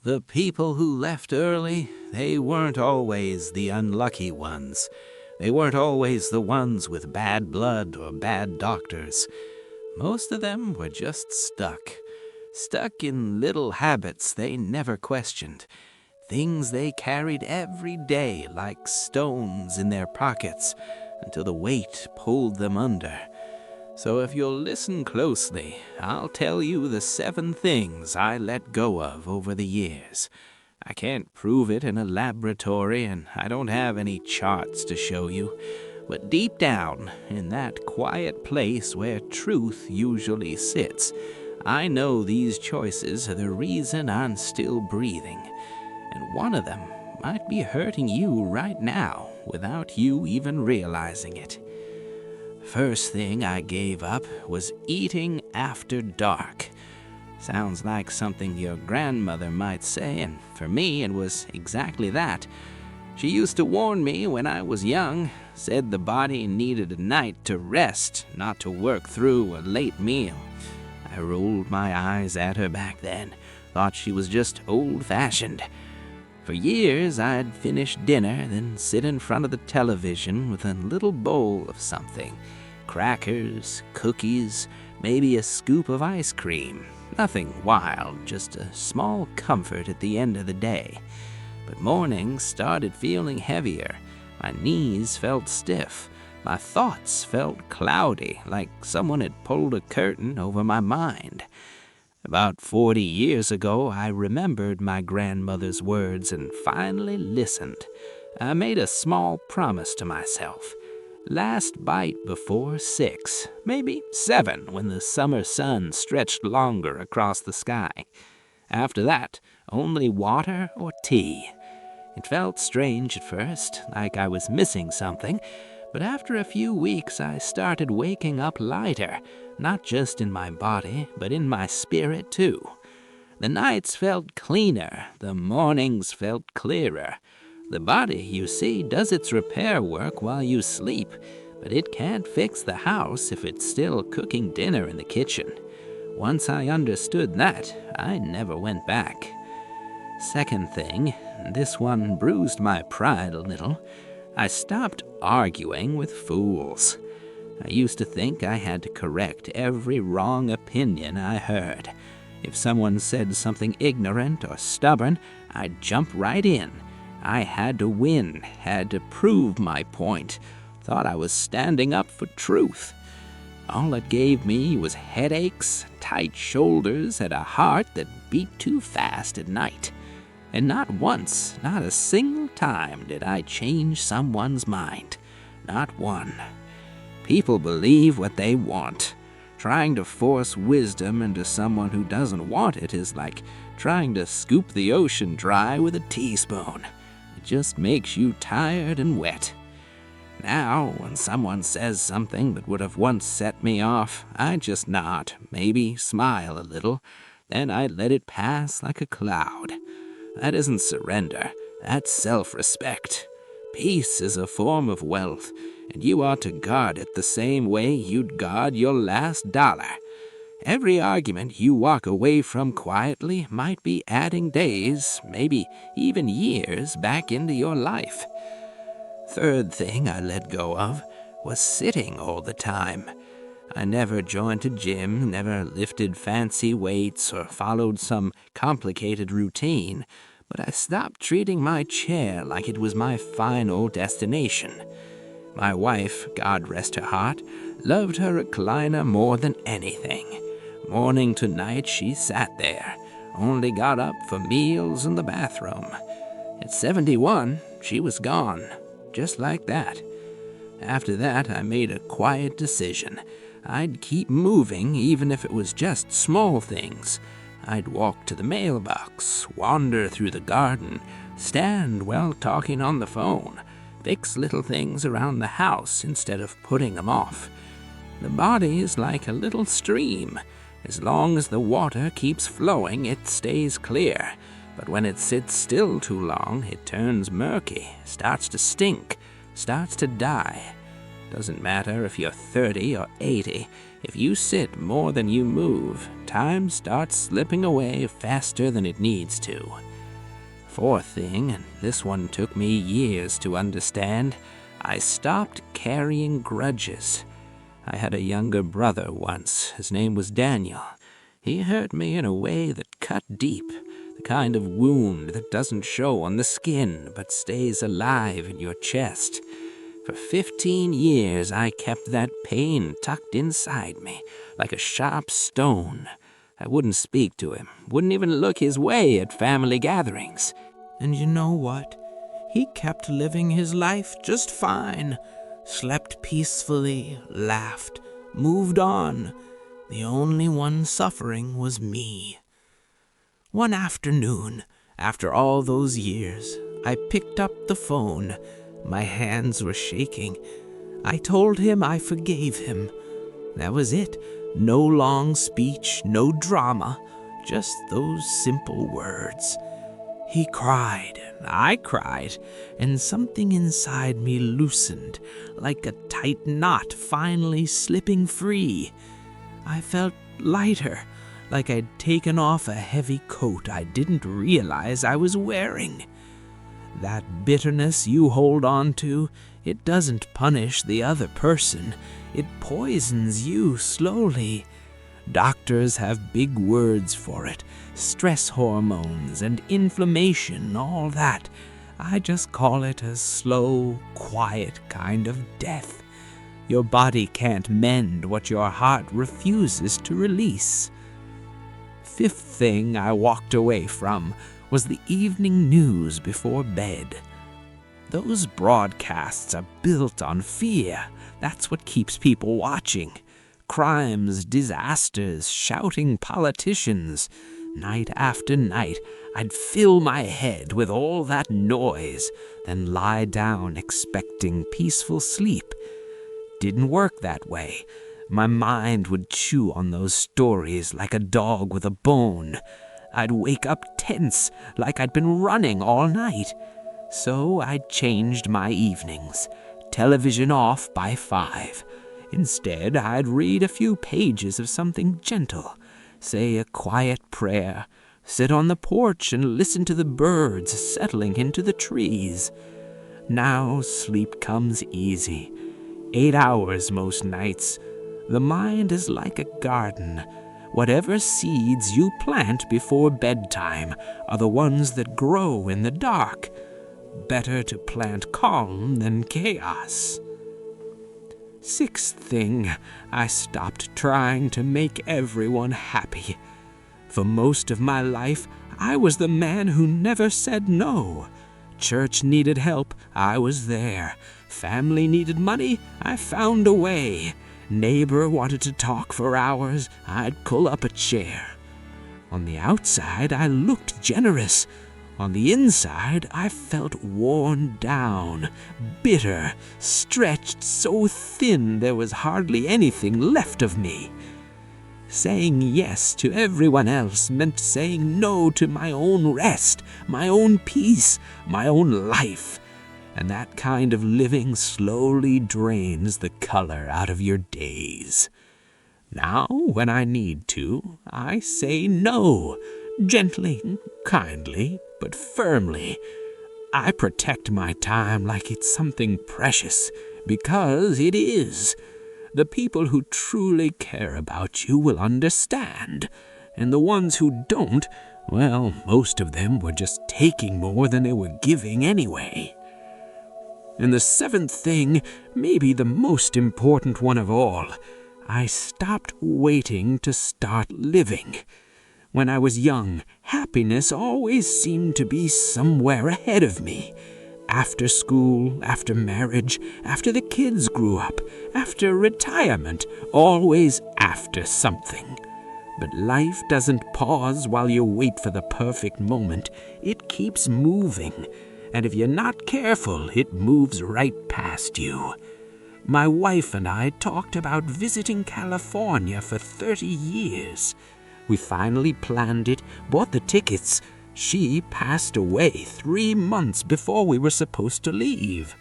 The people who left early, they weren't always the unlucky ones. They weren't always the ones with bad blood or bad doctors. Most of them were just stuck in little habits they never questioned, things they carried every day like stones in their pockets until the weight pulled them under. So if you'll listen closely, I'll tell you the 7 things I let go of over the years. I can't prove it in a laboratory, and I don't have any charts to show you. But deep down, in that quiet place where truth usually sits, I know these choices are the reason I'm still breathing. And one of them might be hurting you right now without you even realizing it. First thing I gave up was eating after dark. Sounds like something your grandmother might say, and for me it was exactly that. She used to warn me when I was young, said the body needed a night to rest, not to work through a late meal. I rolled my eyes at her back then, thought she was just old-fashioned. For years I'd finish dinner, then sit in front of the television with a little bowl of something. Crackers, cookies, maybe a scoop of ice cream. Nothing wild, just a small comfort at the end of the day. But mornings started feeling heavier. My knees felt stiff. My thoughts felt cloudy, like someone had pulled a curtain over my mind. About 40 years ago, I remembered my grandmother's words and finally listened. I made a small promise to myself. Last bite before 6, maybe 7 when the summer sun stretched longer across the sky. After that, only water or tea. It felt strange at first, like I was missing something, but after a few weeks I started waking up lighter, not just in my body, but in my spirit too. The nights felt cleaner, the mornings felt clearer. The body, you see, does its repair work while you sleep, but it can't fix the house if it's still cooking dinner in the kitchen. Once I understood that, I never went back. Second thing, this one bruised my pride a little. I stopped arguing with fools. I used to think I had to correct every wrong opinion I heard. If someone said something ignorant or stubborn, I'd jump right in. I had to win, had to prove my point, thought I was standing up for truth. All it gave me was headaches, tight shoulders, and a heart that beat too fast at night. And not once, not a single time did I change someone's mind. Not one. People believe what they want. Trying to force wisdom into someone who doesn't want it is like trying to scoop the ocean dry with a teaspoon. It just makes you tired and wet. Now, when someone says something that would have once set me off, I just nod, maybe smile a little, then I let it pass like a cloud. That isn't surrender, that's self-respect. Peace is a form of wealth, and you ought to guard it the same way you'd guard your last dollar. Every argument you walk away from quietly might be adding days, maybe even years, back into your life. Third thing I let go of was sitting all the time. I never joined a gym, never lifted fancy weights or followed some complicated routine, but I stopped treating my chair like it was my final destination. My wife, God rest her heart, loved her recliner more than anything. Morning to night she sat there, only got up for meals and the bathroom. At 71, she was gone, just like that. After that, I made a quiet decision. I'd keep moving even if it was just small things. I'd walk to the mailbox, wander through the garden, stand while talking on the phone, fix little things around the house instead of putting them off. The body is like a little stream. As long as the water keeps flowing, it stays clear. But when it sits still too long, it turns murky, starts to stink, starts to die. Doesn't matter if you're 30 or 80, if you sit more than you move, time starts slipping away faster than it needs to. Fourth thing, and this one took me years to understand, I stopped carrying grudges. I had a younger brother once. His name was Daniel. He hurt me in a way that cut deep, the kind of wound that doesn't show on the skin but stays alive in your chest. For 15 years I kept that pain tucked inside me, like a sharp stone. I wouldn't speak to him, wouldn't even look his way at family gatherings. And you know what? He kept living his life just fine. Slept peacefully, laughed, moved on. The only one suffering was me. One afternoon, after all those years, I picked up the phone. My hands were shaking. I told him I forgave him. That was it. No long speech, no drama, just those simple words. He cried, I cried, and something inside me loosened, like a tight knot finally slipping free. I felt lighter, like I'd taken off a heavy coat I didn't realize I was wearing. That bitterness you hold on to, it doesn't punish the other person. It poisons you slowly. Doctors have big words for it. Stress hormones and inflammation, all that. I just call it a slow, quiet kind of death. Your body can't mend what your heart refuses to release. Fifth thing I walked away from was the evening news before bed. Those broadcasts are built on fear. That's what keeps people watching. Crimes, disasters, shouting politicians. Night after night, I'd fill my head with all that noise, then lie down expecting peaceful sleep. Didn't work that way. My mind would chew on those stories like a dog with a bone. I'd wake up tense, like I'd been running all night. So I changed my evenings. Television off by 5. Instead, I'd read a few pages of something gentle, say a quiet prayer, sit on the porch and listen to the birds settling into the trees. Now sleep comes easy. 8 hours most nights. The mind is like a garden. Whatever seeds you plant before bedtime are the ones that grow in the dark. Better to plant calm than chaos. Sixth thing, I stopped trying to make everyone happy. For most of my life, I was the man who never said no. Church needed help, I was there. Family needed money, I found a way. Neighbor wanted to talk for hours, I'd pull up a chair. On the outside, I looked generous. On the inside, I felt worn down, bitter, stretched so thin there was hardly anything left of me. Saying yes to everyone else meant saying no to my own rest, my own peace, my own life. And that kind of living slowly drains the color out of your days. Now, when I need to, I say no, gently, kindly, but firmly. I protect my time like it's something precious, because it is. The people who truly care about you will understand, and the ones who don't, well, most of them were just taking more than they were giving anyway. And the seventh thing, maybe the most important one of all, I stopped waiting to start living. When I was young, happiness always seemed to be somewhere ahead of me. After school, after marriage, after the kids grew up, after retirement, always after something. But life doesn't pause while you wait for the perfect moment. It keeps moving, and if you're not careful, it moves right past you. My wife and I talked about visiting California for 30 years. We finally planned it, bought the tickets. She passed away 3 months before we were supposed to leave.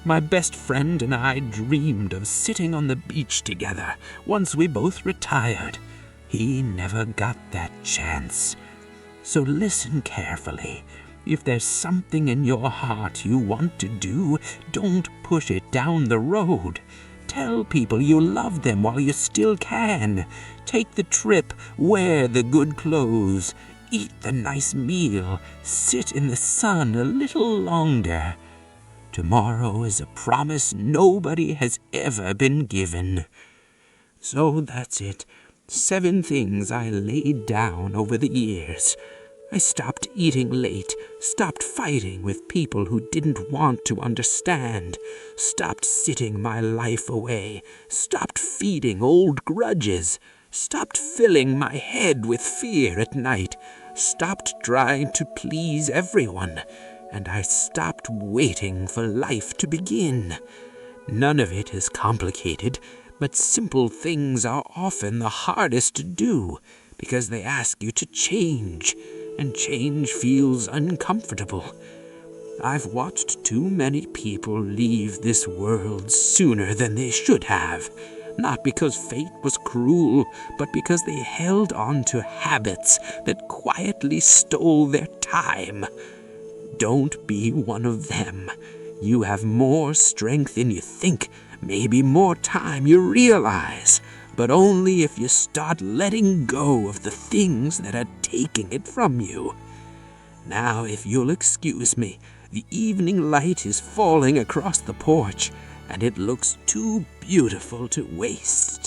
My best friend and I dreamed of sitting on the beach together once we both retired. He never got that chance. So listen carefully. If there's something in your heart you want to do, don't push it down the road. Tell people you love them while you still can. Take the trip, wear the good clothes, eat the nice meal, sit in the sun a little longer. Tomorrow is a promise nobody has ever been given. So that's it. 7 things I laid down over the years. I stopped eating late, stopped fighting with people who didn't want to understand, stopped sitting my life away, stopped feeding old grudges, stopped filling my head with fear at night, stopped trying to please everyone, and I stopped waiting for life to begin. None of it is complicated, but simple things are often the hardest to do because they ask you to change, and change feels uncomfortable. I've watched too many people leave this world sooner than they should have, not because fate was cruel, but because they held on to habits that quietly stole their time. Don't be one of them. You have more strength than you think, maybe more time you realize, but only if you start letting go of the things that are taking it from you. Now, if you'll excuse me, the evening light is falling across the porch, and it looks too beautiful to waste.